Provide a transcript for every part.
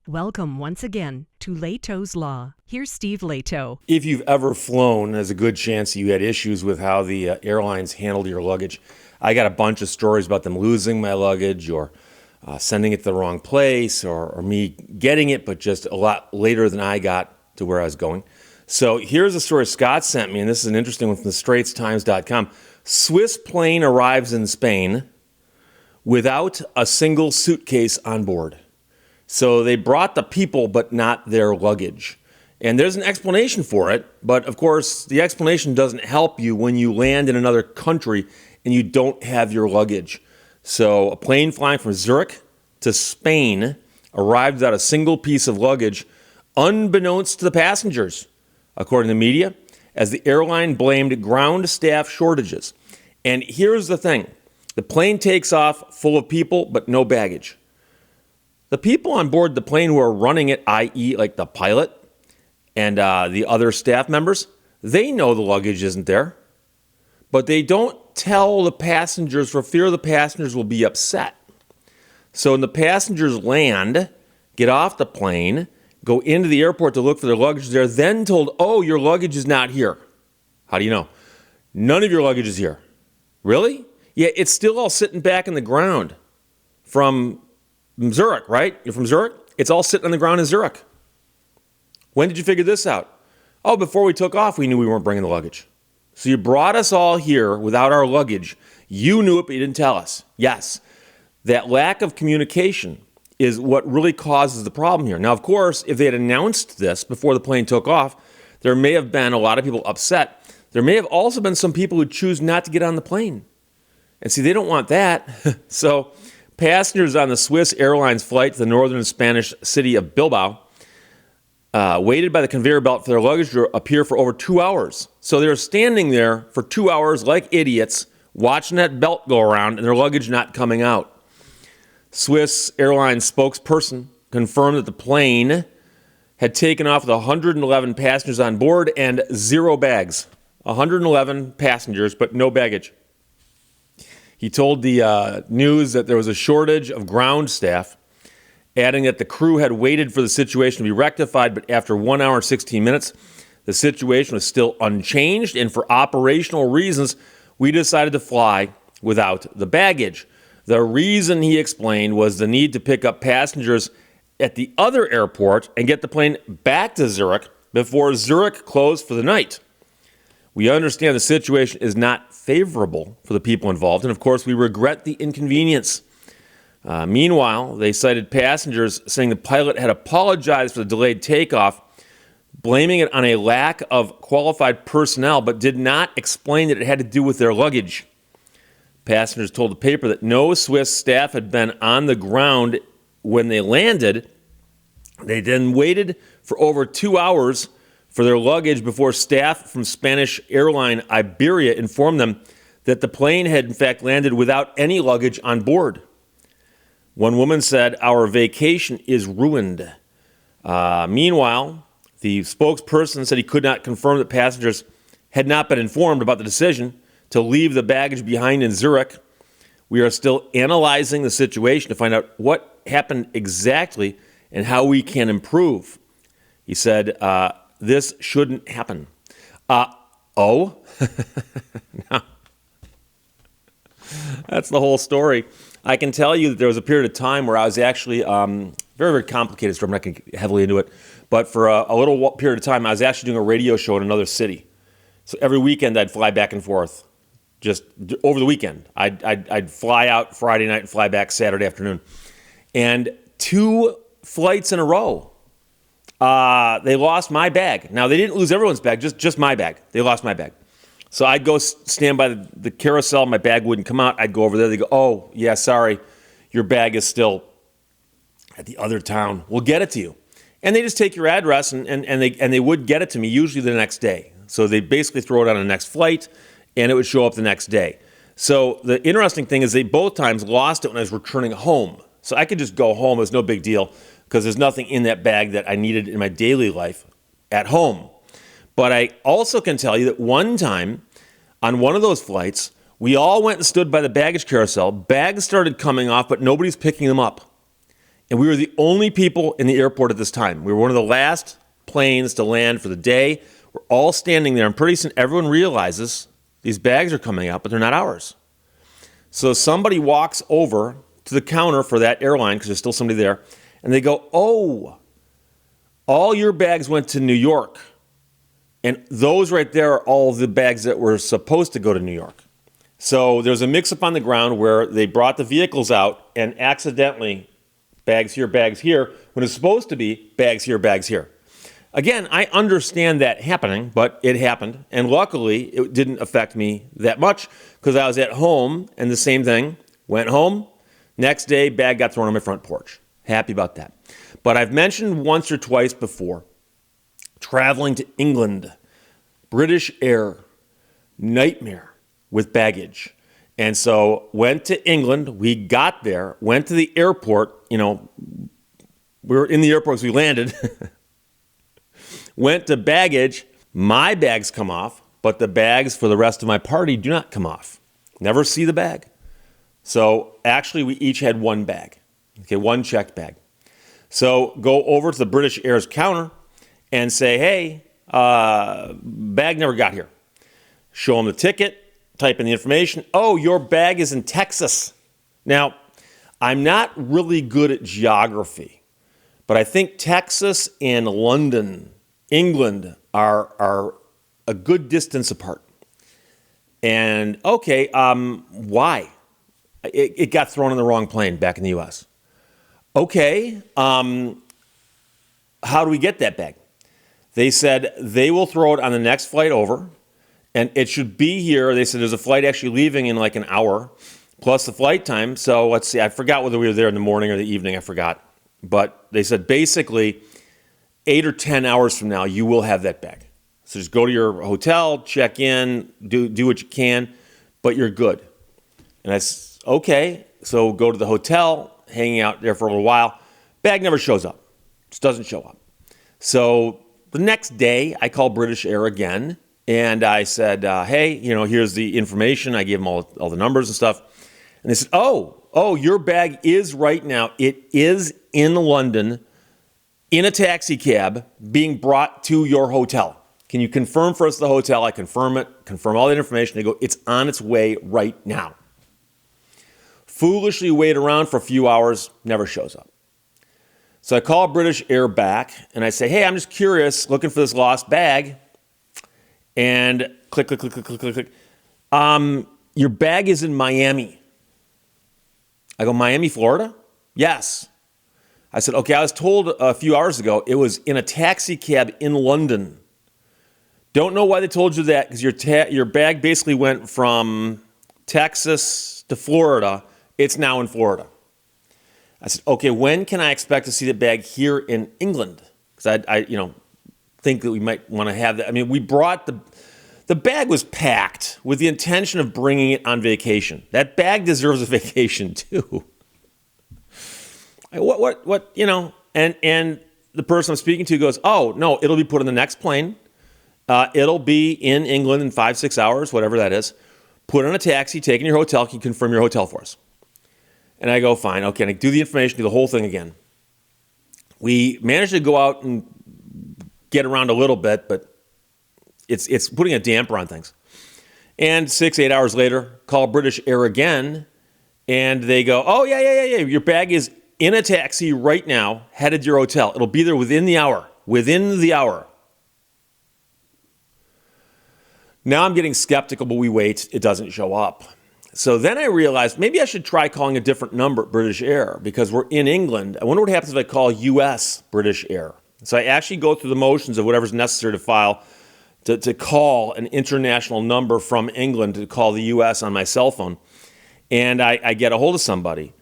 Welcome once again to Lehto's Law. Here's Steve Lehto. If you've ever flown, there's a good chance you had issues with how the airlines handled your luggage. I got a bunch of stories about them losing my luggage or sending it to the wrong place or me getting it, but just a lot later than I got to where I was going. So here's a story Scott sent me, and this is an interesting one from the StraitsTimes.com. Swiss plane arrives in Spain without a single suitcase on board. So they brought the people, but not their luggage. And there's an explanation for it, but of course, the explanation doesn't help you when you land in another country and you don't have your luggage. So a plane flying from Zurich to Spain arrived without a single piece of luggage, unbeknownst to the passengers, according to the media, as the airline blamed ground staff shortages. And here's the thing. The plane takes off full of people, but no baggage. The people on board the plane who are running it, i.e. like the pilot and the other staff members, they know the luggage isn't there. But they don't tell the passengers for fear the passengers will be upset. So when the passengers land, get off the plane, go into the airport to look for their luggage, they're then told, oh, your luggage is not here. How do you know? None of your luggage is here. Really? Yeah, it's still all sitting back in the ground from Zurich, right? You're from Zurich? It's all sitting on the ground in Zurich. When did you figure this out? Oh, before we took off, we knew we weren't bringing the luggage. So you brought us all here without our luggage. You knew it, but you didn't tell us. Yes, that lack of communication is what really causes the problem here. Now, of course, if they had announced this before the plane took off, there may have been a lot of people upset. There may have also been some people who choose not to get on the plane. And see, they don't want that. So passengers on the Swiss Airlines flight to the northern Spanish city of Bilbao waited by the conveyor belt for their luggage to appear for over 2 hours. So they were standing there for 2 hours like idiots, watching that belt go around and their luggage not coming out. Swiss Airlines spokesperson confirmed that the plane had taken off with 111 passengers on board and 0 bags. 111 passengers, but no baggage. He told the news that there was a shortage of ground staff, adding that the crew had waited for the situation to be rectified, but after 1 hour and 16 minutes, the situation was still unchanged, and for operational reasons, we decided to fly without the baggage. The reason, he explained, was the need to pick up passengers at the other airport and get the plane back to Zurich before Zurich closed for the night. We understand the situation is not favorable for the people involved, and of course, we regret the inconvenience. Meanwhile, they cited passengers saying the pilot had apologized for the delayed takeoff, blaming it on a lack of qualified personnel, but did not explain that it had to do with their luggage. Passengers told the paper that no Swiss staff had been on the ground when they landed. They then waited for over 2 hours for their luggage before staff from Spanish airline Iberia informed them that the plane had in fact landed without any luggage on board. One woman said, "Our vacation is ruined." Meanwhile, the spokesperson said he could not confirm that passengers had not been informed about the decision to leave the baggage behind in Zurich. We are still analyzing the situation to find out what happened exactly and how we can improve. He said, this shouldn't happen. No. That's the whole story. I can tell you that there was a period of time where I was actually, very, very complicated story. I'm not going to get heavily into it. But for a little period of time, I was actually doing a radio show in another city. So every weekend I'd fly back and forth. Just over the weekend. I'd fly out Friday night and fly back Saturday afternoon. And 2 flights in a row, they lost my bag. Now, they didn't lose everyone's bag, just my bag. They lost my bag. So I'd go stand by the carousel. My bag wouldn't come out. I'd go over there. They go, oh, yeah, sorry. Your bag is still at the other town. We'll get it to you. And they just take your address, and they would get it to me usually the next day. So they basically throw it on the next flight, and it would show up the next day. So the interesting thing is they both times lost it when I was returning home. So I could just go home. It was no big deal because there's nothing in that bag that I needed in my daily life at home. But I also can tell you that one time on one of those flights, we all went and stood by the baggage carousel. Bags started coming off, but nobody's picking them up. And we were the only people in the airport at this time. We were one of the last planes to land for the day. We're all standing there, and pretty soon everyone realizes these bags are coming out, but they're not ours. So somebody walks over to the counter for that airline, because there's still somebody there, and they go, oh, all your bags went to New York. And those right there are all the bags that were supposed to go to New York. So there's a mix-up on the ground where they brought the vehicles out and accidentally bags here, when it's supposed to be bags here, bags here. Again, I understand that happening, but it happened. And luckily, it didn't affect me that much because I was at home and the same thing. Went home, next day, bag got thrown on my front porch. Happy about that. But I've mentioned once or twice before, traveling to England, British Air, nightmare with baggage. And so went to England, we got there, went to the airport, we were in the airport as we landed, went to baggage, my bags come off, but the bags for the rest of my party do not come off. Never see the bag. So actually we each had one bag, one checked bag. So go over to the British Air's counter and say, hey, bag never got here. Show them the ticket, type in the information. Oh, your bag is in Texas. Now, I'm not really good at geography, but I think Texas and London, England, are a good distance apart. And okay, why? It got thrown in the wrong plane back in the U.S. Okay, how do we get that bag? They said they will throw it on the next flight over, and it should be here. They said there's a flight actually leaving in like an hour, plus the flight time. So let's see, I forgot whether we were there in the morning or the evening, I forgot. But they said basically 8 or 10 hours from now, you will have that bag. So just go to your hotel, check in, do what you can, but you're good. And I said, okay, so go to the hotel, hanging out there for a little while. Bag never shows up. Just doesn't show up. So the next day, I called British Air again, and I said, hey, here's the information. I gave them all the numbers and stuff. And they said, oh, your bag is right now. It is in London in a taxi cab being brought to your hotel. Can you confirm for us the hotel? I confirm it, confirm all that information. They go, it's on its way right now. Foolishly wait around for a few hours, never shows up. So I call British Air back and I say, hey, I'm just curious, looking for this lost bag. And click. Your bag is in Miami. I go, Miami, Florida? Yes. I said, okay, I was told a few hours ago it was in a taxi cab in London. Don't know why they told you that, because your bag basically went from Texas to Florida. It's now in Florida. I said, okay, when can I expect to see the bag here in England? Because I think that we might want to have that. I mean, we brought the bag was packed with the intention of bringing it on vacation. That bag deserves a vacation too. What, and the person I'm speaking to goes, oh, no, it'll be put on the next plane. It'll be in England in 5-6 hours, whatever that is. Put on a taxi, take in your hotel. Can you confirm your hotel for us? And I go, fine, okay. And I do the information, do the whole thing again. We managed to go out and get around a little bit, but it's putting a damper on things. And 6-8 hours later, call British Air again, and they go, oh, yeah. Your bag is in a taxi right now, headed to your hotel. It'll be there within the hour. Now I'm getting skeptical, but we wait. It doesn't show up. So then I realized maybe I should try calling a different number at British Air because we're in England. I wonder what happens if I call U.S. British Air. So I actually go through the motions of whatever's necessary to file to call an international number from England to call the U.S. on my cell phone. And I get a hold of somebody.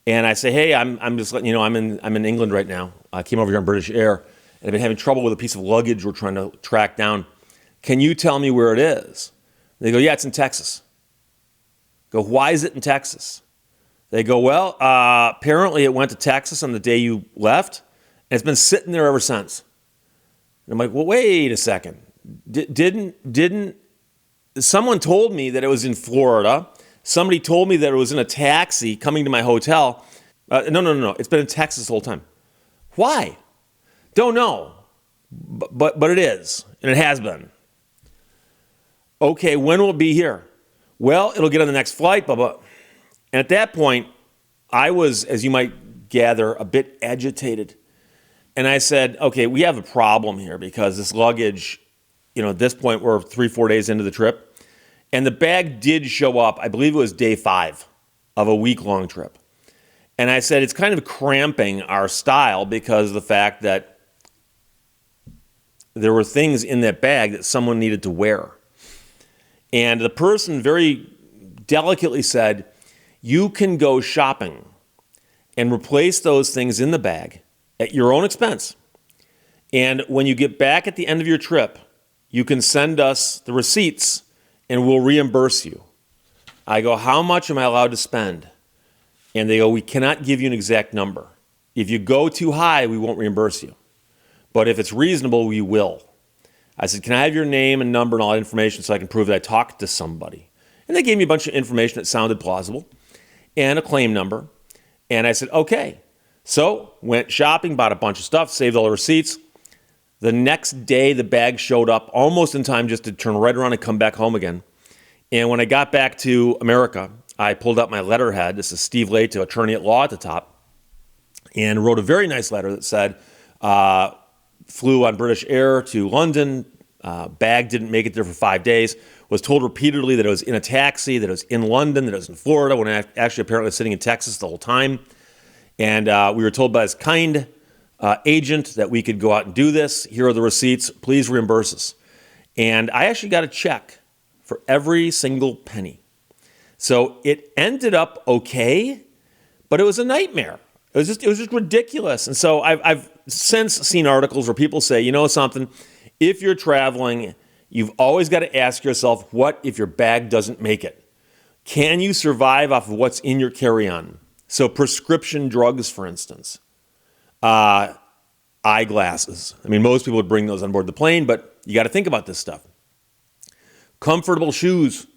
And I say, hey, I'm just letting you know I'm in England right now. I came over here on British Air. And I've been having trouble with a piece of luggage we're trying to track down. Can you tell me where it is? They go, yeah, it's in Texas. Go, why is it in Texas? They go, well, apparently it went to Texas on the day you left, and it's been sitting there ever since. And I'm like, well, wait a second. Didn't someone told me that it was in Florida? Somebody told me that it was in a taxi coming to my hotel. No. It's been in Texas the whole time. Why? Don't know. But it is, and it has been. Okay, when will it be here? Well, it'll get on the next flight, blah, blah. And at that point, I was, as you might gather, a bit agitated. And I said, okay, we have a problem here because this luggage, at this point, we're 3-4 days into the trip. And the bag did show up, I believe it was day 5 of a week-long trip. And I said, it's kind of cramping our style because of the fact that there were things in that bag that someone needed to wear. And the person very delicately said, you can go shopping and replace those things in the bag at your own expense. And when you get back at the end of your trip, you can send us the receipts and we'll reimburse you. I go, how much am I allowed to spend? And they go, we cannot give you an exact number. If you go too high, we won't reimburse you. But if it's reasonable, we will. I said, can I have your name and number and all that information so I can prove that I talked to somebody? And they gave me a bunch of information that sounded plausible and a claim number. And I said, okay. So went shopping, bought a bunch of stuff, saved all the receipts. The next day, the bag showed up almost in time just to turn right around and come back home again. And when I got back to America, I pulled up my letterhead. This is Steve Lehto, attorney at law at the top, and wrote a very nice letter that said, flew on British Air to London, bag didn't make it there for 5 days, was told repeatedly that it was in a taxi, that it was in London, that it was in Florida, when I actually apparently was sitting in Texas the whole time. And we were told by his kind agent that we could go out and do this. Here are the receipts. Please reimburse us. And I actually got a check for every single penny. So it ended up okay, but it was a nightmare. It was just ridiculous. And so I've since seen articles where people say, you know something, if you're traveling, you've always got to ask yourself, what if your bag doesn't make it? Can you survive off of what's in your carry-on? So prescription drugs, for instance, eyeglasses. I mean, most people would bring those on board the plane, but you got to think about this stuff. Comfortable shoes,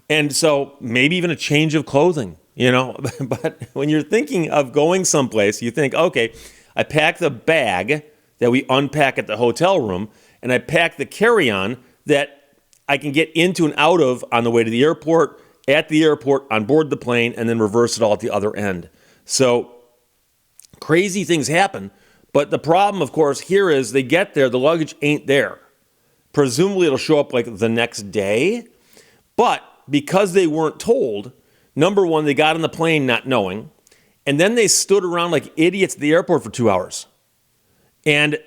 and so maybe even a change of clothing. But when you're thinking of going someplace, you think, okay, I pack the bag that we unpack at the hotel room, and I pack the carry-on that I can get into and out of on the way to the airport, at the airport, on board the plane, and then reverse it all at the other end. So crazy things happen, but the problem, of course, here is they get there, the luggage ain't there. Presumably it'll show up like the next day, but because they weren't told, number one, they got on the plane not knowing, and then they stood around like idiots at the airport for 2 hours. And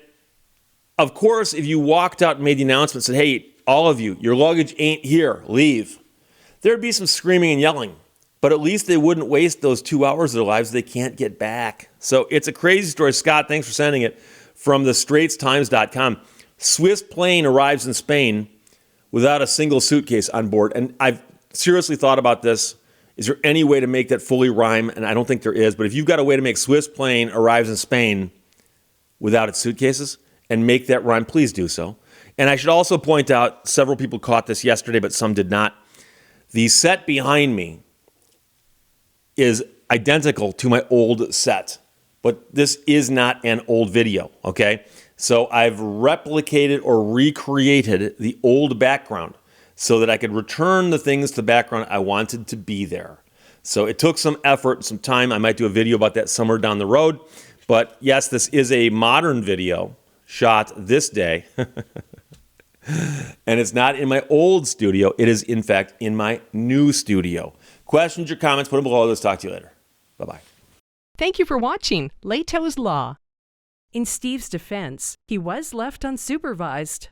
of course, if you walked out and made the announcement, said, hey, all of you, your luggage ain't here, leave, there'd be some screaming and yelling, but at least they wouldn't waste those 2 hours of their lives they can't get back. So it's a crazy story. Scott, thanks for sending it from the straitstimes.com. Swiss plane arrives in Spain without a single suitcase on board. And I've seriously thought about this. Is there any way to make that fully rhyme? And I don't think there is. But if you've got a way to make Swiss plane arrives in Spain without its suitcases and make that rhyme, please do so. And I should also point out, several people caught this yesterday, but some did not. The set behind me is identical to my old set. But this is not an old video, okay? So I've replicated or recreated the old background so that I could return the things to the background I wanted to be there. So it took some effort, some time. I might do a video about that somewhere down the road. But yes, this is a modern video shot this day. And it's not in my old studio. It is, in fact, in my new studio. Questions or comments, put them below. Let's talk to you later. Bye-bye. Thank you for watching Lehto's Law. In Steve's defense, he was left unsupervised.